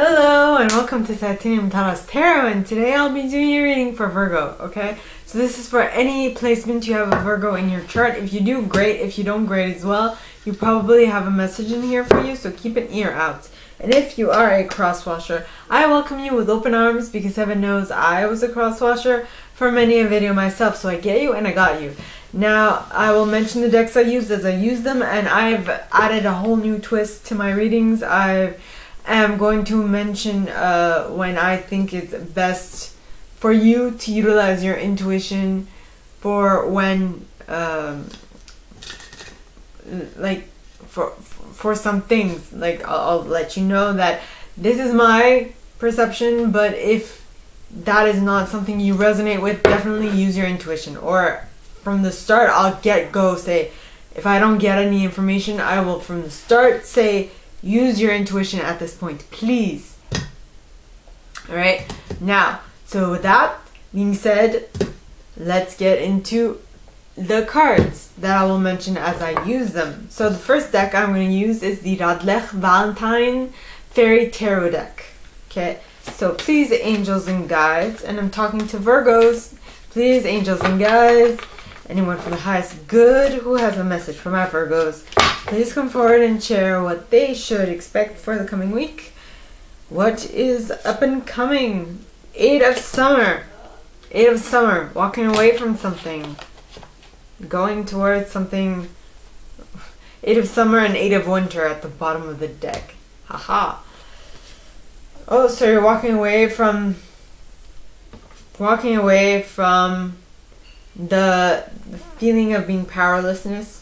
Hello and welcome to Titanium Taros Tarot, and today I'll be doing a reading for Virgo, okay? So this is for any placement you have a Virgo in your chart. If you do, great. If you don't, great as well. You probably have a message in here for you, so keep an ear out. And if you are a crosswasher, I welcome you with open arms because heaven knows I was a crosswasher for many a video myself, so I get you and I got you. Now, I will mention the decks I used as I use them, and I've added a whole new twist to my readings. I am going to mention when I think it's best for you to utilize your intuition for when, for some things. Like, I'll let you know that this is my perception, but if that is not something you resonate with, definitely use your intuition. Or from the start, I'll say, if I don't get any information, I will from the start say, use your intuition at this point, please. Alright, now, so with that being said, let's get into the cards that I will mention as I use them. So the first deck I'm going to use is the Radleigh Valentine Fairy Tarot deck. Okay, so please, angels and guides, and I'm talking to Virgos, please, angels and guides, anyone from the highest good who has a message for my Virgos, please come forward and share what they should expect for the coming week. What is up and coming? Eight of Summer. Eight of Summer. Walking away from something. Going towards something. Eight of Summer and Eight of Winter at the bottom of the deck. Haha. Oh, so you're walking away from the feeling of being powerlessness,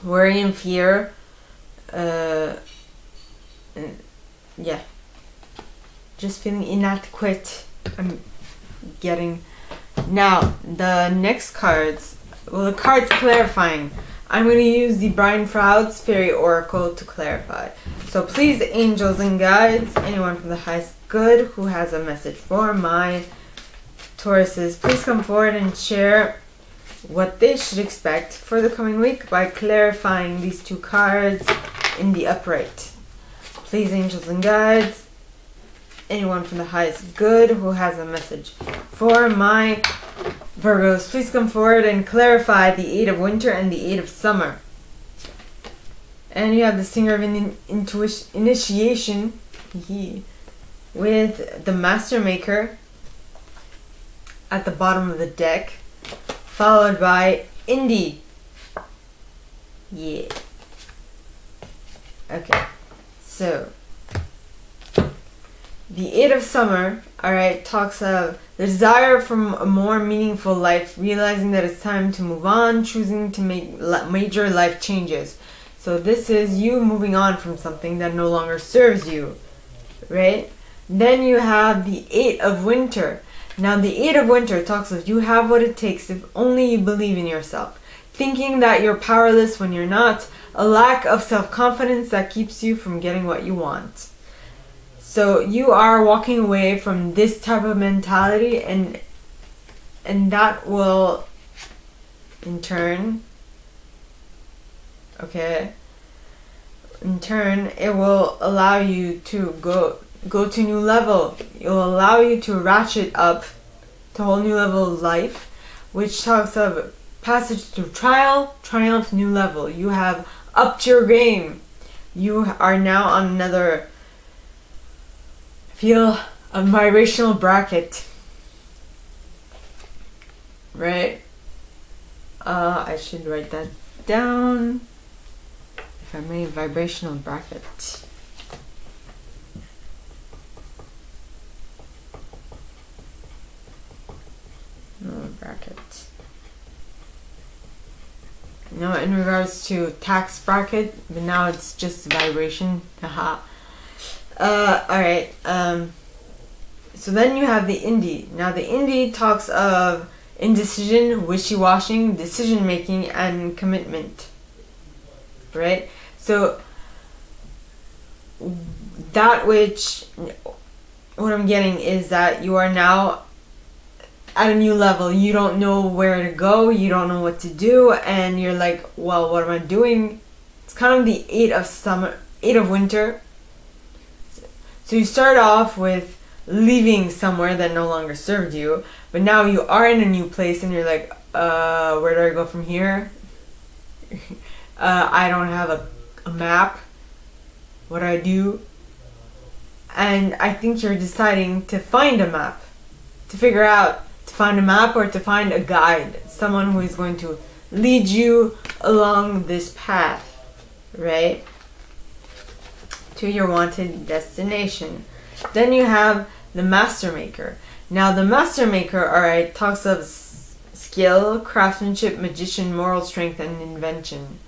worry and fear, yeah, just feeling inadequate. I'm getting now the next cards. Well, the cards clarifying. I'm going to use the Brian Froud's Fairy Oracle to clarify. So please, angels and guides, anyone from the highest good who has a message for my Tauruses, please come forward and share what they should expect for the coming week by clarifying these two cards in the upright. Please, angels and guides, anyone from the highest good who has a message for my Virgos, please come forward and clarify the Eight of Winter and the Eight of Summer. And you have the Singer of Initiation with the Master Maker at the bottom of the deck, followed by Indie. Yeah. Okay. So, the Eight of Summer, alright, talks of the desire from a more meaningful life, realizing that it's time to move on, choosing to make major life changes. So this is you moving on from something that no longer serves you, right? Then you have the Eight of Winter. Now, the Eight of Winter talks of you have what it takes if only you believe in yourself. Thinking that you're powerless when you're not. A lack of self-confidence that keeps you from getting what you want. So you are walking away from this type of mentality, and that will, in turn, it will allow you to go to a new level. It will allow you to ratchet up to a whole new level of life, which talks of passage through trial, triumph, new level. You have upped your game. You are now on another a vibrational bracket, right? I should write that down. If I may, vibrational bracket. Bracket. In regards to tax bracket, but now it's just vibration. Haha. Alright. So then you have the Indie. Now the Indie talks of indecision, wishy-washy, decision making, and commitment. Right? So what I'm getting is that you are now at a new level. You don't know where to go, you don't know what to do, and you're like, well, what am I doing? It's kind of the Eight of Winter. So you start off with leaving somewhere that no longer served you, but now you are in a new place and you're like, where do I go from here? I don't have a map. What do I do? And I think you're deciding to find a map, to figure out, to find a map or to find a guide, someone who is going to lead you along this path, right, to your wanted destination. Then you have the Master Maker. Now the Master Maker, alright, talks of skill, craftsmanship, magician, moral strength, and invention.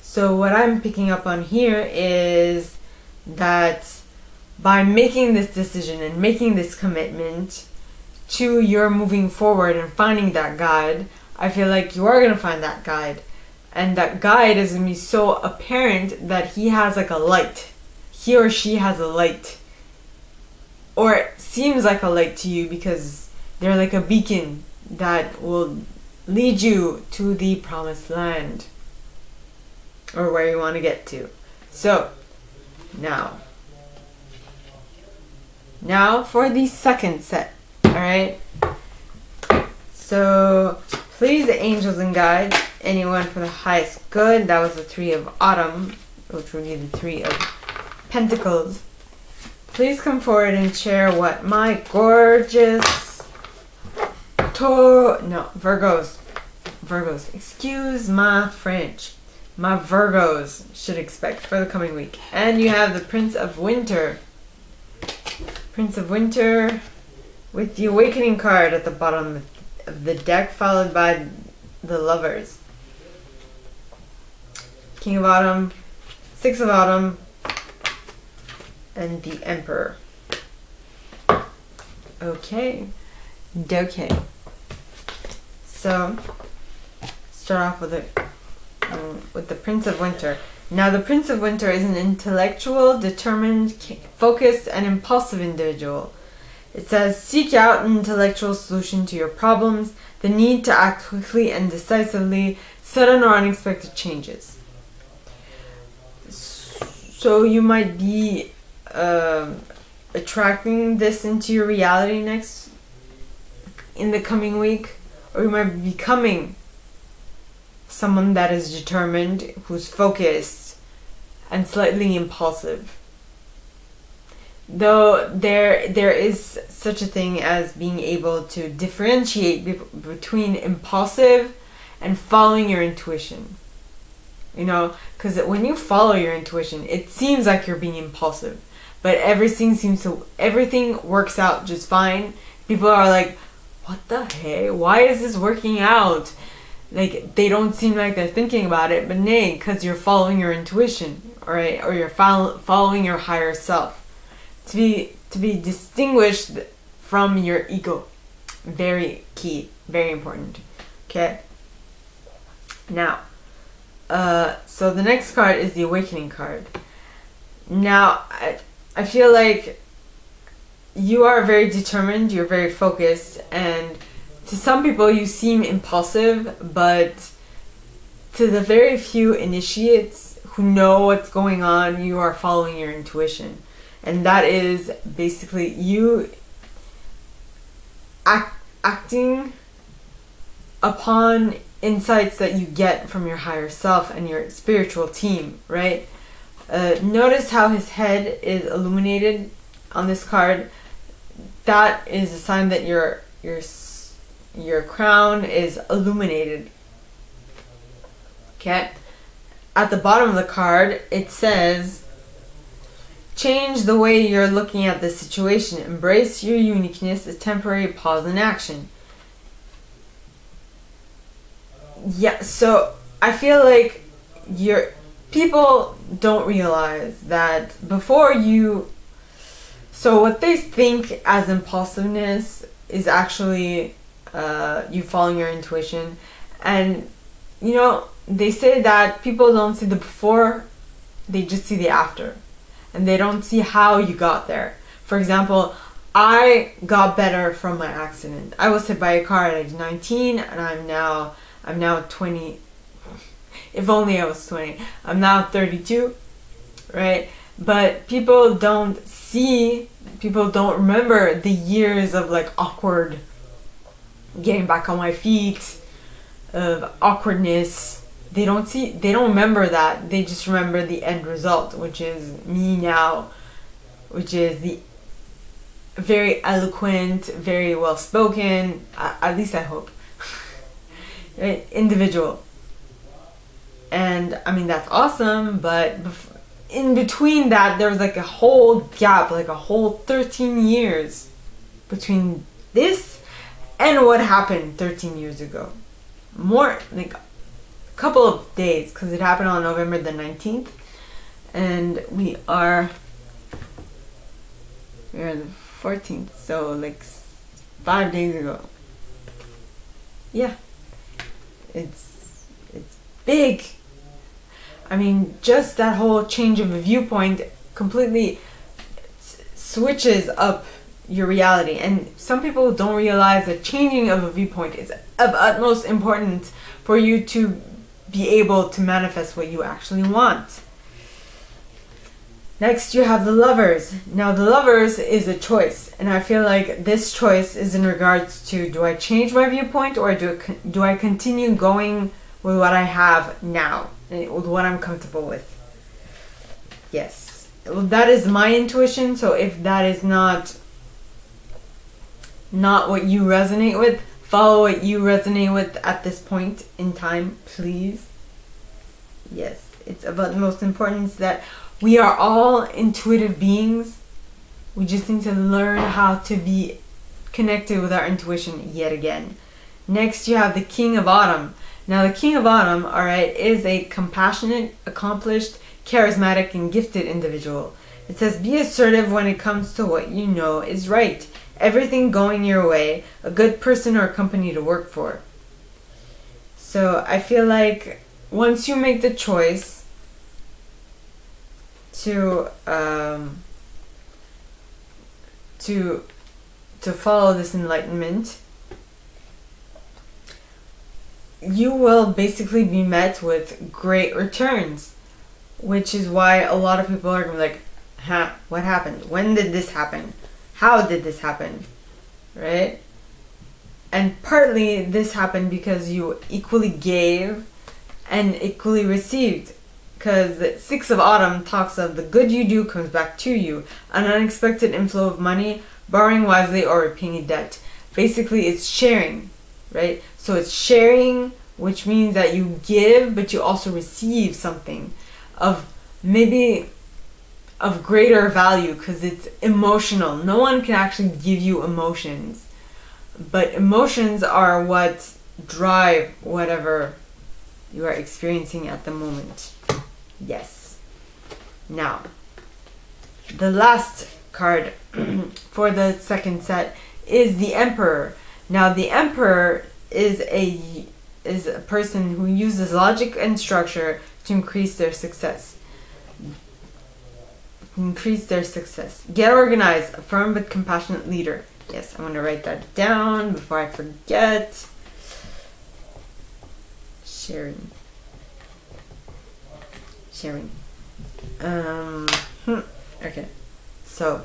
So what I'm picking up on here is that by making this decision and making this commitment to your moving forward and finding that guide, I feel like you are going to find that guide. And that guide is going to be so apparent that he has like a light. He or she has a light. Or it seems like a light to you because they're like a beacon that will lead you to the promised land. Or where you want to get to. So, now for the second set. Alright? So, please, the angels and guides, anyone for the highest good. That was the Three of Autumn, which would be the Three of Pentacles. Please come forward and share what my gorgeous Virgos, excuse my French, my Virgos should expect for the coming week. And you have the Prince of Winter. Prince of Winter with the Awakening card at the bottom of the deck, followed by the Lovers. King of Autumn, Six of Autumn, and the Emperor. Okay. So, start off with the Prince of Winter. Now, the Prince of Winter is an intellectual, determined, focused, and impulsive individual. It says, seek out an intellectual solution to your problems, the need to act quickly and decisively, sudden or unexpected changes. So you might be attracting this into your reality in the coming week, or you might be becoming someone that is determined, who's focused, and slightly impulsive. Though there is such a thing as being able to differentiate between impulsive and following your intuition. You know, because when you follow your intuition, it seems like you're being impulsive, but everything works out just fine. People are like, what the heck? Why is this working out? Like, they don't seem like they're thinking about it, but nay, because you're following your intuition, alright? Or you're following your higher self. To be distinguished from your ego. Very key, very important. Okay? Now, so the next card is the Awakening card. Now, I feel like you are very determined, you're very focused, and to some people you seem impulsive, but to the very few initiates who know what's going on, you are following your intuition. And that is basically you acting upon insights that you get from your higher self and your spiritual team, right? Notice how his head is illuminated on this card. That is a sign that your crown is illuminated. Okay? At the bottom of the card, it says, change the way you're looking at the situation. Embrace your uniqueness, a temporary pause in action. Yeah, so I feel like people don't realize that before you... So what they think as impulsiveness is actually you following your intuition. And, you know, they say that people don't see the before, they just see the after. And they don't see how you got there. For example, I got better from my accident. I was hit by a car at age 19, and I'm now 20. If only I was 20. I'm now 32, right? But people don't see see, people don't remember the years of like awkward getting back on my feet, of awkwardness. They don't remember that. They just remember the end result, which is me now, which is the very eloquent, very well spoken, at least I hope, individual. And I mean, that's awesome, but in between that, there was like a whole gap, like a whole 13 years between this and what happened 13 years ago. More like a couple of days, because it happened on November the 19th, and we are the 14th, so like 5 days ago. Yeah, it's big. I mean, just that whole change of a viewpoint completely switches up your reality. And some people don't realize that changing of a viewpoint is of utmost importance for you to be able to manifest what you actually want. Next, you have the Lovers. Now, the Lovers is a choice, and I feel like this choice is in regards to, do I change my viewpoint, or do I continue going with what I have now, with what I'm comfortable with? Yes, well, that is my intuition. So if that is not what you resonate with, follow what you resonate with at this point in time, please. Yes, it's of utmost importance that we are all intuitive beings. We just need to learn how to be connected with our intuition yet again. Next, you have the King of Autumn. Now, the King of Autumn, alright, is a compassionate, accomplished, charismatic, and gifted individual. It says, be assertive when it comes to what you know is right. Everything going your way, a good person or company to work for. So I feel like once you make the choice to follow this enlightenment, you will basically be met with great returns, which is why a lot of people are gonna be like, what happened? When did this happen? How did this happen? Right? And partly this happened because you equally gave and equally received. Because the Six of Autumn talks of the good you do comes back to you. An unexpected inflow of money, borrowing wisely, or repaying a debt. Basically, it's sharing, right? So it's sharing, which means that you give, but you also receive something of maybe of greater value, because it's emotional. No one can actually give you emotions, but emotions are what drive whatever you are experiencing at the moment. Yes. Now, the last card for the second set is the Emperor. Now, the Emperor is a person who uses logic and structure to increase their success. Get organized, a firm but compassionate leader. Yes, I'm going to write that down before I forget. Sharing. Okay. So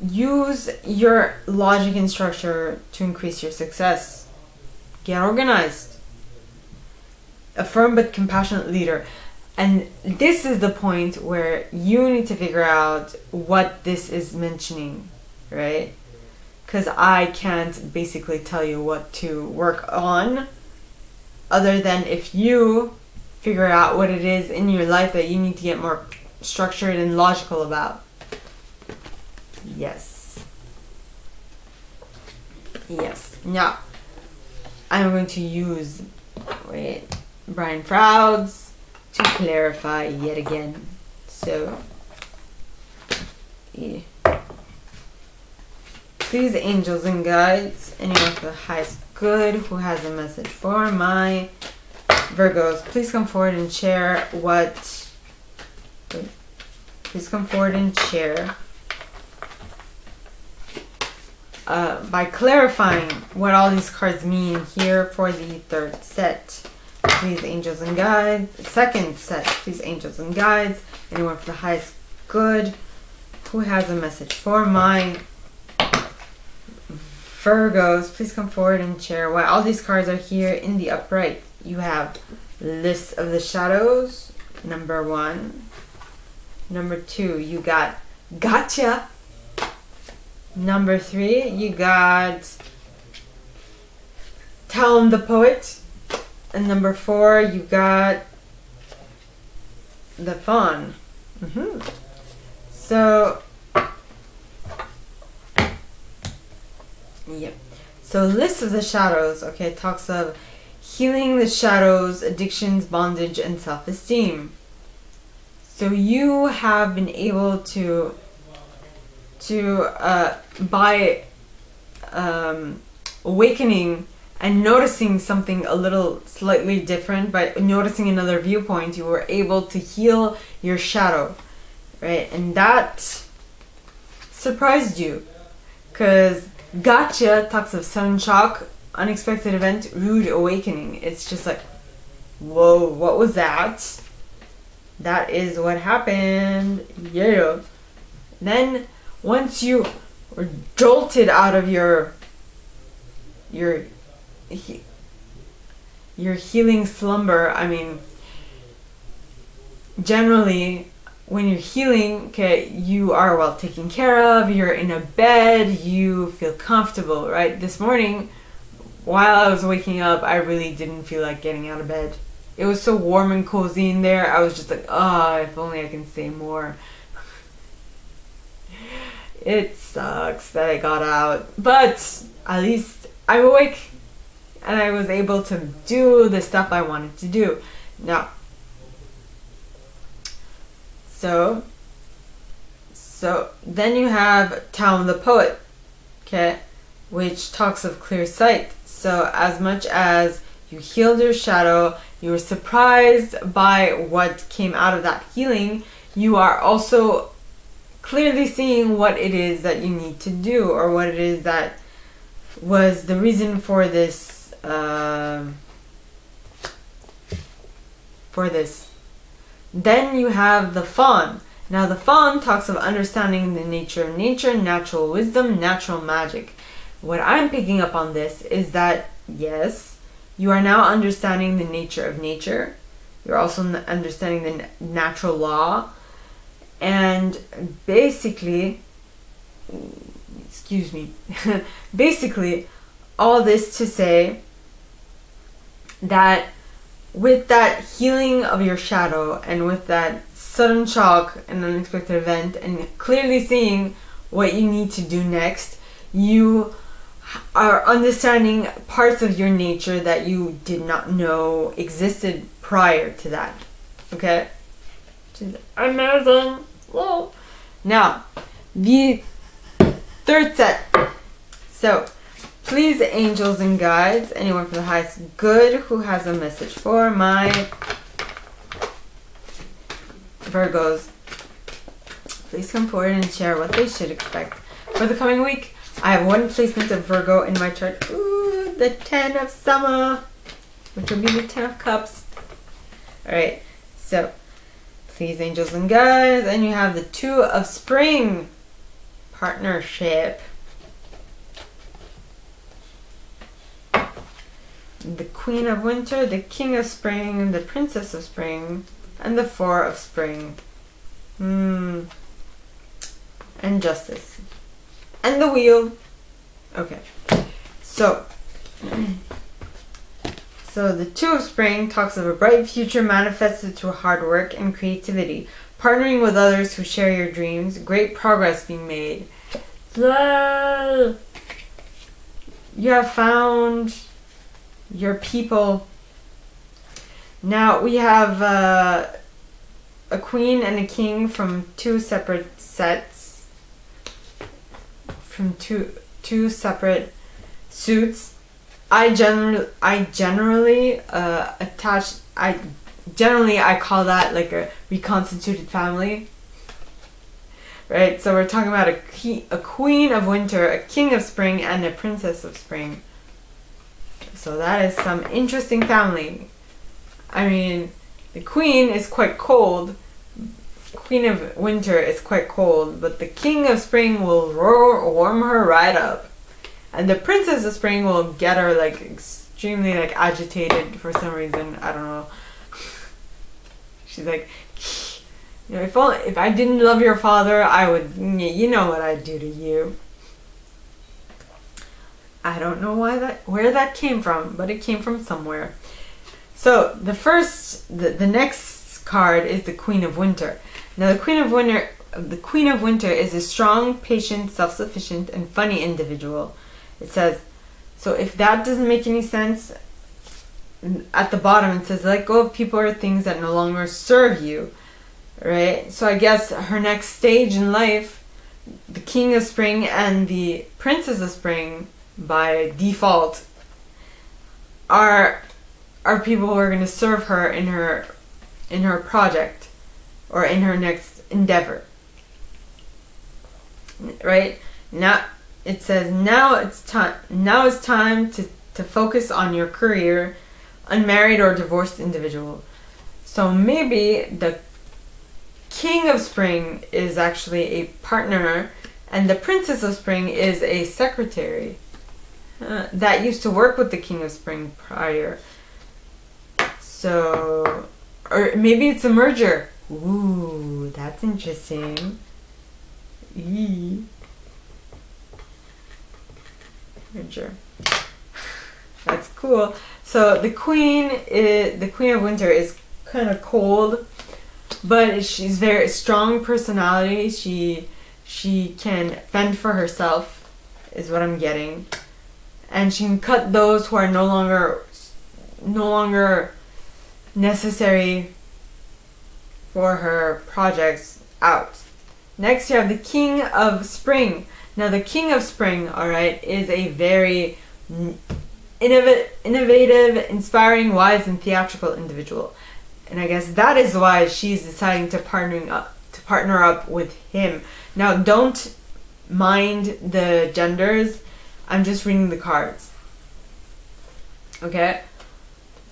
use your logic and structure to increase your success. Get organized. A firm but compassionate leader. And this is the point where you need to figure out what this is mentioning, right? Because I can't basically tell you what to work on, other than if you figure out what it is in your life that you need to get more structured and logical about. Yes. Now, I'm going to use Brian Froud's to clarify yet again. So, yeah. Please, angels and guides, anyone for the highest good who has a message for my Virgos, please come forward and share by clarifying what all these cards mean here for the third set. Please, angels and guides. Second set, please, angels and guides, anyone for the highest good Who has a message for my Virgos? Please come forward and share why all these cards are here in the upright. You have List of the Shadows, number 1. Number 2, you got Gotcha. Number 3, you got Talon the Poet. And number 4, you got the Fawn. So, yep. So List of the Shadows, okay, talks of healing the shadows, addictions, bondage, and self-esteem. So you have been able to by awakening and noticing something a little slightly different, by noticing another viewpoint, you were able to heal your shadow, right? And that surprised you, because Gotcha talks of sudden shock, unexpected event, rude awakening. It's just like, whoa, what was that? That is what happened. Yeah. Then once you were jolted out of your healing slumber, I mean, generally when you're healing, okay, you are well taken care of, you're in a bed, you feel comfortable, right? This morning, while I was waking up, I really didn't feel like getting out of bed. It was so warm and cozy in there. I was just like, oh, if only I can stay more. It sucks that I got out, but at least I'm awake and I was able to do the stuff I wanted to do. Now, so then you have Talon the Poet, okay, which talks of clear sight. So as much as you healed your shadow, you were surprised by what came out of that healing, you are also clearly seeing what it is that you need to do, or what it is that was the reason for this Then you have the Fawn. Now the Fawn talks of understanding the nature of nature, natural wisdom, natural magic. What I'm picking up on this is that, yes, you are now understanding the nature of nature. You're also understanding the natural law. And basically, basically, all this to say that with that healing of your shadow and with that sudden shock and unexpected event and clearly seeing what you need to do next, you are understanding parts of your nature that you did not know existed prior to that. Okay? Which is amazing. Whoa. Now, the third set. So, please, angels and guides, anyone from the highest good who has a message for my Virgos, please come forward and share what they should expect for the coming week. I have one placement of Virgo in my chart. Ooh, the 10 of Summer, which will be the 10 of Cups. Alright, so, please, angels and guides, and you have the 2 of Spring, partnership. The Queen of Winter, the King of Spring, the Princess of Spring, and the 4 of Spring. And Justice. And the Wheel. Okay. So the 2 of Spring talks of a bright future manifested through hard work and creativity. Partnering with others who share your dreams. Great progress being made. You have found your people. Now we have a queen and a king from 2 separate sets, from two separate suits. I generally call that like a reconstituted family, right? So we're talking about a queen of winter, a king of spring, and a princess of spring. So that is some interesting family. I mean, the queen is quite cold, Queen of Winter is quite cold, but the King of Spring will warm her right up. And the Princess of Spring will get her like extremely like agitated for some reason. I don't know. She's like, you know, if I didn't love your father, I would, you know what I'd do to you. I don't know where that came from, but it came from somewhere. So the next card is the Queen of Winter. Now the Queen of Winter is a strong, patient, self-sufficient, and funny individual. It says, so if that doesn't make any sense, at the bottom it says, let go of people or things that no longer serve you. Right? So I guess her next stage in life, the King of Spring and the Princess of Spring, by default, are people who are going to serve her in her project or in her next endeavor. Right? Now it says now it's time to focus on your career, unmarried or divorced individual. So maybe the King of Spring is actually a partner and the Princess of Spring is a secretary that used to work with the King of Spring prior. So, or maybe it's a merger. Ooh, that's interesting. Merger. That's cool. So the Queen of Winter is kind of cold, but she's very strong personality. She can fend for herself, is what I'm getting, and she can cut those who are no longer necessary for her projects out. Next, you have the King of Spring. Now, the King of Spring, all right, is a very innovative, inspiring, wise, and theatrical individual. And I guess that is why she's deciding to partner up with him. Now, don't mind the genders. I'm just reading the cards. Okay?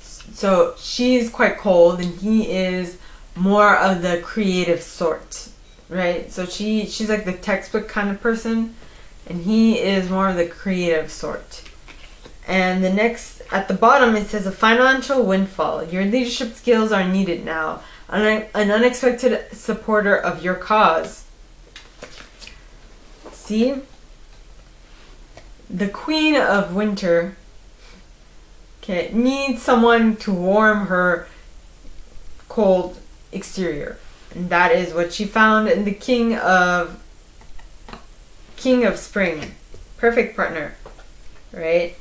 So she's quite cold and he is more of the creative sort, right? So she's like the textbook kind of person and he is more of the creative sort. And the next, at the bottom, it says a financial windfall. Your leadership skills are needed now. An unexpected supporter of your cause. See? The Queen of Winter, okay, needs someone to warm her cold exterior. And that is what she found in the King of Spring. Perfect partner, right?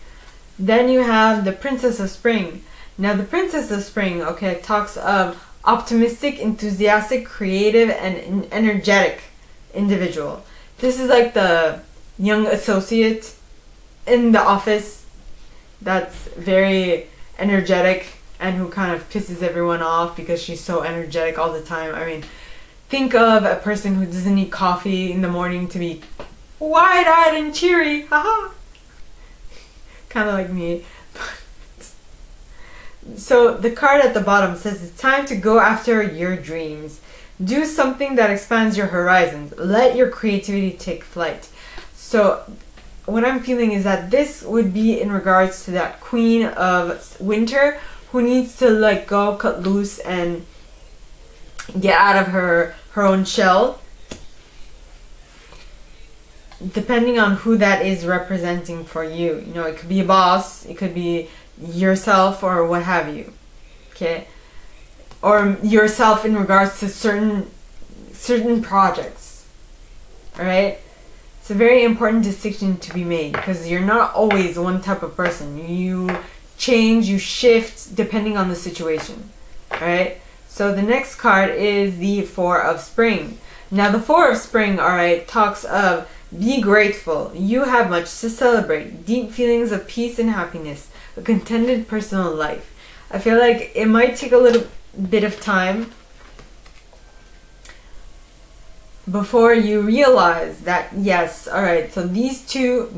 Then you have the Princess of Spring. Now the Princess of Spring, okay, talks of optimistic, enthusiastic, creative, and energetic individual. This is like the young associate in the office that's very energetic and who kind of pisses everyone off because she's so energetic all the time. I mean, think of a person who doesn't need coffee in the morning to be wide-eyed and cheery. Haha. Kind of like me. So the card at the bottom says it's time to go after your dreams. Do something that expands your horizons. Let your creativity take flight. So what I'm feeling is that this would be in regards to that Queen of Winter who needs to let go, cut loose, and get out of her own shell. Depending on who that is representing for you. You know, it could be a boss, it could be yourself or what have you. Okay? Or yourself in regards to certain projects. Alright? It's a very important distinction to be made because you're not always one type of person. You change, you shift depending on the situation. Alright? So the next card is the Four of Spring. Now the Four of Spring, alright, talks of be grateful. You have much to celebrate. Deep feelings of peace and happiness. A contented personal life. I feel like it might take a little bit of time before you realize that yes, alright, so these two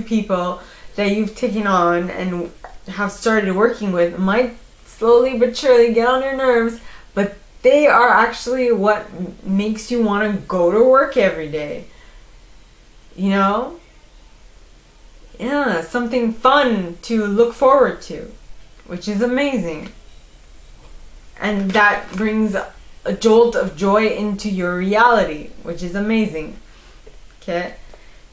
people that you've taken on and have started working with might slowly but surely get on your nerves, but they are actually what makes you want to go to work every day. You know? Yeah, something fun to look forward to, which is amazing. And that brings a jolt of joy into your reality, which is amazing. Okay?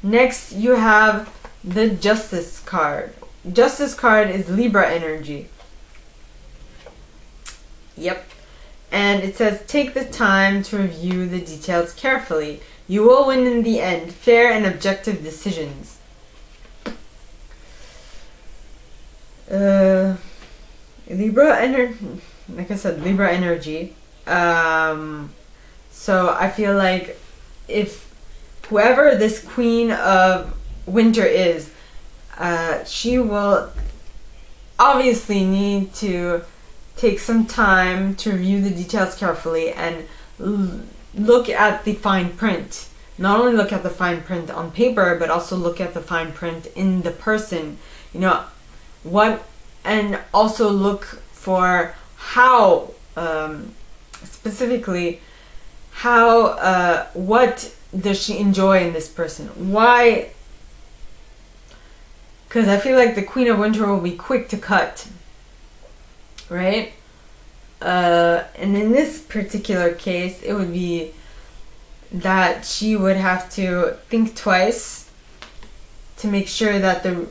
Next, you have the Justice card. Justice card is Libra energy. Yep. And it says, take the time to review the details carefully. You will win in the end. Fair and objective decisions. Libra energy, like I said, Libra energy. So I feel like if whoever this Queen of Winter is, she will obviously need to take some time to review the details carefully and look at the fine print. Not only look at the fine print on paper, but also look at the fine print in the person. You know, and also look for how, specifically, what does she enjoy in this person? Why? Because I feel like the Queen of Winter will be quick to cut, right? And in this particular case, it would be that she would have to think twice to make sure that the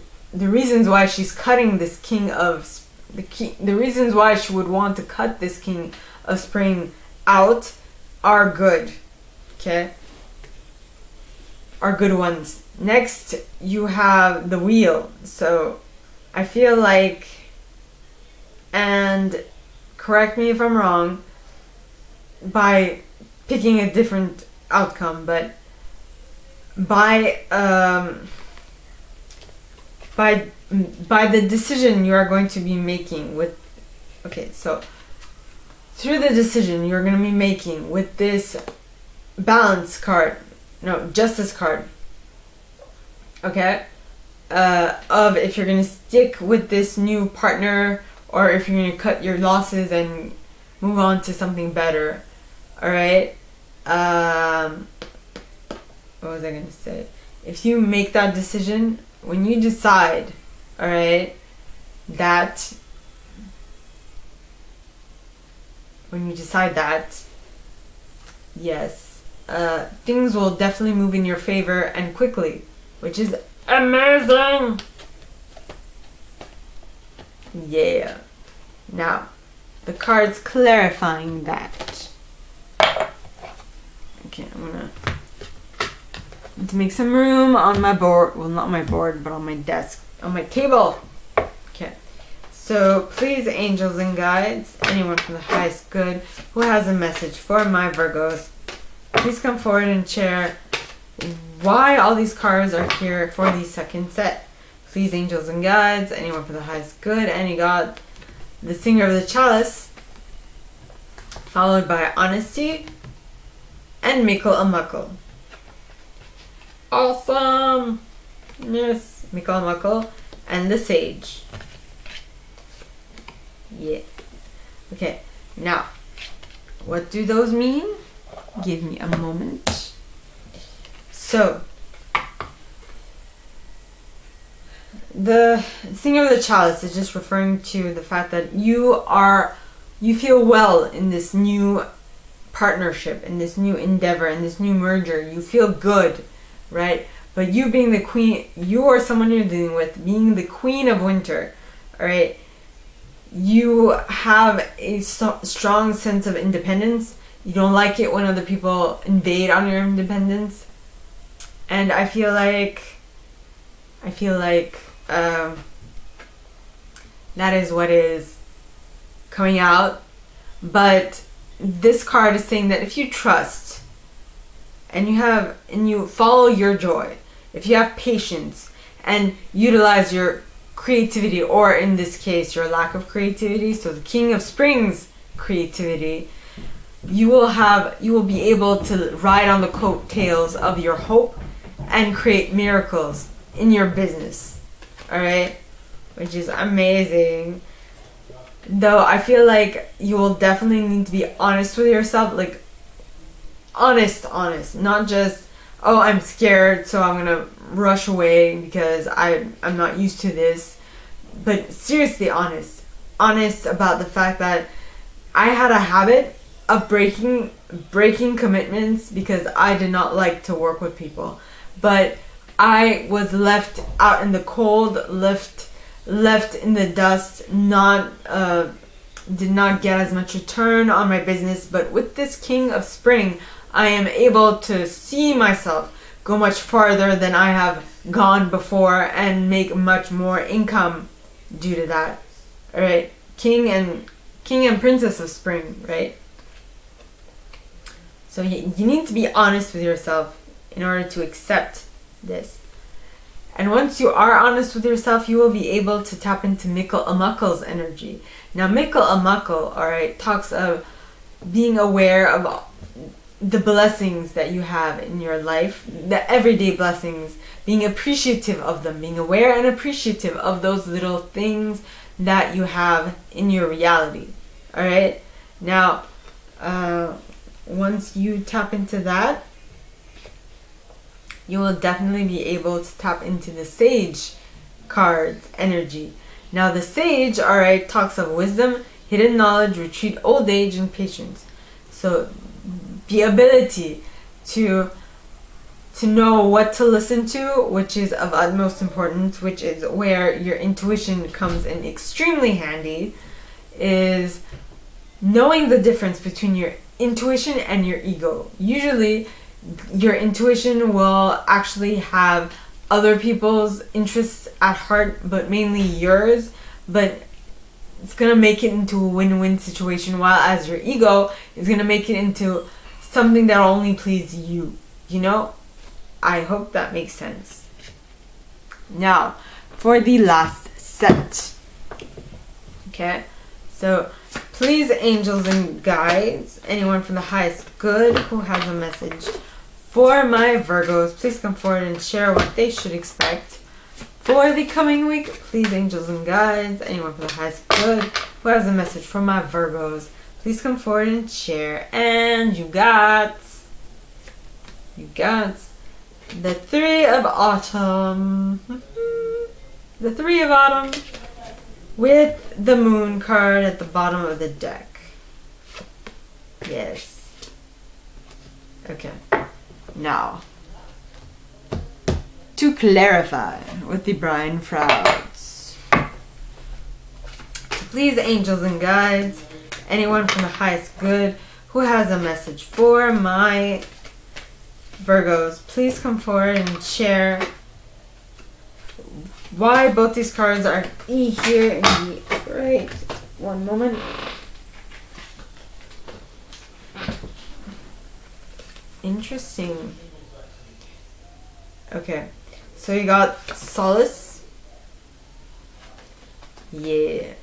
reasons why she's cutting this the reasons why she would want to cut this King of Spring out are good. Okay? Are good ones. Next, you have the Wheel. So, I feel like, and correct me if I'm wrong, by picking a different outcome, but by the decision you are going to be making with, okay, so through the decision you're going to be making with this Justice card, okay, of if you're going to stick with this new partner or if you're going to cut your losses and move on to something better. Alright, what was I going to say? If you make that decision, when you decide, alright, that, yes, things will definitely move in your favor and quickly, which is amazing. Yeah. Now, the card's clarifying that. Okay, I'm gonna need to make some room on my board. Well, not my board, but on my desk, on my table. Okay. So, please, angels and guides, anyone from the highest good who has a message for my Virgos, please come forward and share why all these cards are here for the second set. Please, angels and guides, anyone for the highest good, any god, the Singer of the Chalice, followed by Honesty, and Mikkel and Muckle. Awesome! Yes, Mikkel and Muckle, and the Sage. Yeah. Okay, now, what do those mean? Give me a moment. So, the Singer of the Chalice is just referring to the fact that you feel well in this new partnership, in this new endeavor, in this new merger. You feel good, right? But you being the queen, you or someone you're dealing with, being the Queen of Winter, alright, you have a strong sense of independence. You don't like it when other people invade on your independence. And I feel like that is what is coming out. But this card is saying that if you trust and you follow your joy, if you have patience and utilize your creativity, or in this case your lack of creativity, so the King of Spring's creativity, you will be able to ride on the coattails of your hope and create miracles in your business. Alright? Which is amazing. though I feel like you will definitely need to be honest with yourself, like honest, not just, oh, I'm scared, so I'm gonna rush away because I'm not used to this, but seriously honest about the fact that I had a habit of breaking commitments because I did not like to work with people, but I was left out in the cold, left in the dust, did not get as much return on my business. But with this King of Spring, I am able to see myself go much farther than I have gone before and make much more income due to that. All right, King and Princess of Spring, right? So you need to be honest with yourself in order to accept this. And once you are honest with yourself, you will be able to tap into Mikkel Amakkel's energy. Now, Mikkel Amakkel, alright, talks of being aware of the blessings that you have in your life, the everyday blessings, being appreciative of them, being aware and appreciative of those little things that you have in your reality. Alright? Now, once you tap into that, you will definitely be able to tap into the Sage card's energy. Now the Sage, alright, talks of wisdom, hidden knowledge, retreat, old age, and patience. So the ability to know what to listen to, which is of utmost importance, which is where your intuition comes in extremely handy, is knowing the difference between your intuition and your ego. Usually your intuition will actually have other people's interests at heart, but mainly yours, but it's gonna make it into a win-win situation, while as your ego is gonna make it into something that'll only please you, you know? I hope that makes sense. Now, for the last set. Okay, so please, angels and guides, anyone from the highest good who has a message for my Virgos, please come forward and share what they should expect for the coming week. Please, angels and guides, anyone from the highest good who has a message for my Virgos, please come forward and share. And you got the Three of Autumn. The Three of Autumn with the Moon card at the bottom of the deck. Yes. Okay. Now, to clarify with the Brian Frouds. Please, angels and guides, anyone from the highest good who has a message for my Virgos, please come forward and share why both these cards are here in the right. One moment. Interesting. Okay, so you got Solace. Yeah.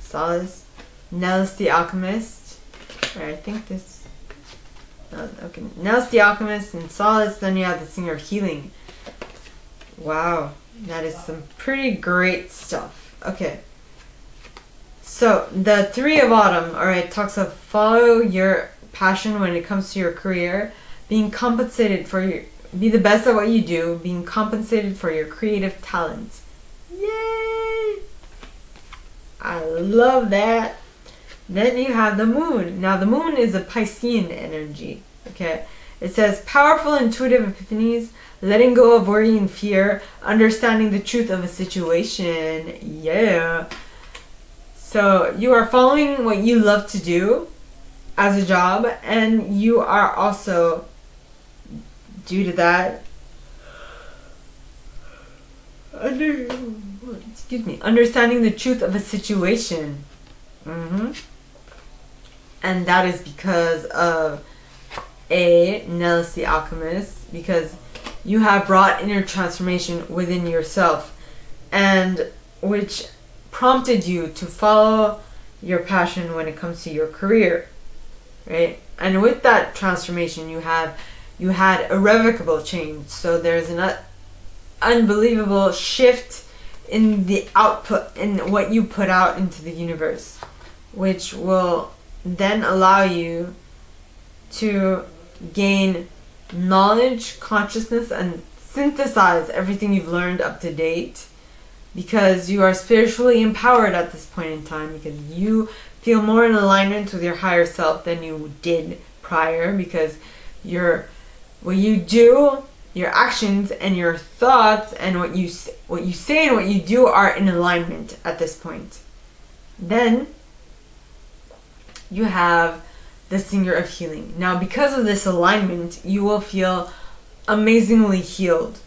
Solace. Nels the Alchemist. Or I think this. Okay. Nels the Alchemist and Solace. Then you have the Singer of Healing. Wow. That is some pretty great stuff. Okay. So, the Three of Autumn, alright, talks of follow your passion when it comes to your career, being compensated for your, be the best at what you do, being compensated for your creative talents. Yay! I love that. Then you have the Moon. Now the Moon is a Piscean energy. Okay, it says powerful intuitive epiphanies, letting go of worry and fear, understanding the truth of a situation. Yeah. So you are following what you love to do as a job, and you are also, due to that, understanding the truth of a situation. And that is because of Nellis the Alchemist, because you have brought inner transformation within yourself, and which prompted you to follow your passion when it comes to your career. Right? And with that transformation, you had irrevocable change. So there's an unbelievable shift in the output, in what you put out into the universe, which will then allow you to gain knowledge, consciousness, and synthesize everything you've learned up to date, because you are spiritually empowered at this point in time, because you feel more in alignment with your higher self than you did prior, because what you do, your actions and your thoughts and what you say and what you do are in alignment at this point. Then you have the Singer of Healing. Now, because of this alignment, you will feel amazingly healed.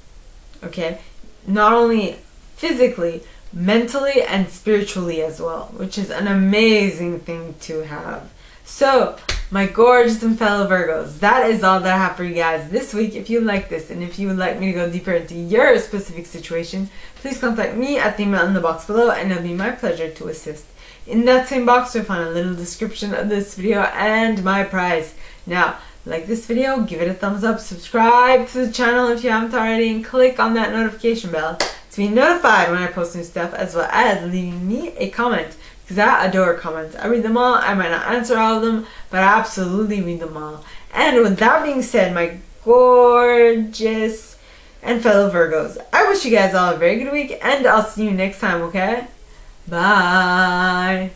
Okay? Not only physically, mentally, and spiritually as well, which is an amazing thing to have. So, my gorgeous and fellow Virgos, that is all that I have for you guys this week. If you like this and if you would like me to go deeper into your specific situation, please contact me at the email in the box below, and it'll be my pleasure to assist. In that same box, you'll find a little description of this video and my price. Now, like this video, give it a thumbs up, subscribe to the channel if you haven't already, and click on that notification bell to be notified when I post new stuff, as well as leaving me a comment, because I adore comments. I read them all. I might not answer all of them, but I absolutely read them all. And with that being said, my gorgeous and fellow Virgos, I wish you guys all a very good week, and I'll see you next time, okay? Bye.